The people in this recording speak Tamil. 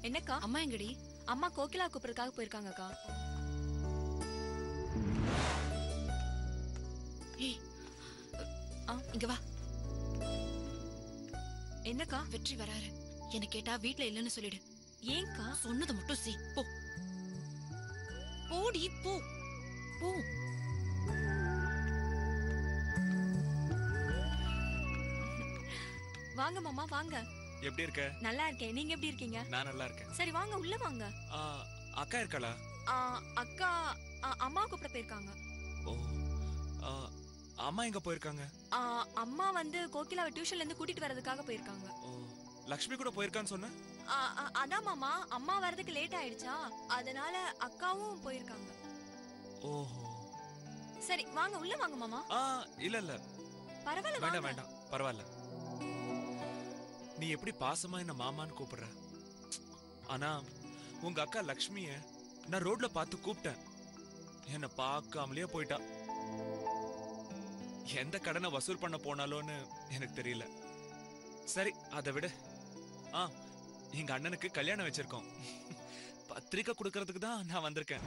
என்னக்கா? அம்மா எங்கடி? அம்மா கோகிலா கூப்பிடுறதுக்காக போயிருக்காங்கக்கா. ஏய், இங்க வா. என்னக்கா? வெற்றி வராரு. என்ன கேட்டா வீட்ல இல்லன்னு சொல்லிடு. ஏன்க்கா? சொன்னது மட்டும் செய். போ போடி போ போ. வாங்க மாமா வாங்க. எப்படி இருக்க? நல்லா இருக்கேன். நீங்க எப்படி இருக்கீங்க? நான் நல்லா இருக்கேன். சரி வாங்க உள்ள வாங்க. அக்கா இருக்காளா? அக்கா அம்மா கூப்பிட போயிருக்காங்க. ஓ, அம்மா எங்க போயிருக்காங்க? அம்மா வந்து கோகிலாவை டியூஷன்ல இருந்து கூட்டிட்டு வரதுக்காக போயிருக்காங்க. ஓ, லக்ஷ்மி கூட போயிருக்கான்னு சொன்ன? அதான் மாமா, அம்மா வரதுக்கு லேட் ஆயிடுச்சா, அதனால அக்காவும் போயிருக்காங்க. ஓஹோ. சரி வாங்க உள்ள வாங்க மாமா. இல்ல இல்ல பரவாயில்ல வேண்டாம் வாங்க. வேண்டாம் பரவாயில்ல. நீ எப்படி பாசமா என்ன மாமான்னு கூப்பிடுற? ஆனா உங்க அக்கா லக்ஷ்மிய நான் ரோட்ல பார்த்து கூப்பிட்டேன். என்ன பார்க்காமலே போயிட்டா. எந்த கடனை வசூல் பண்ண போனாலோன்னு எனக்கு தெரியல. சரி அதை விட. எங்க அண்ணனுக்கு கல்யாணம் வச்சிருக்கோம். பத்திரிக்கை கொடுக்கறதுக்கு தான் நான் வந்திருக்கேன்.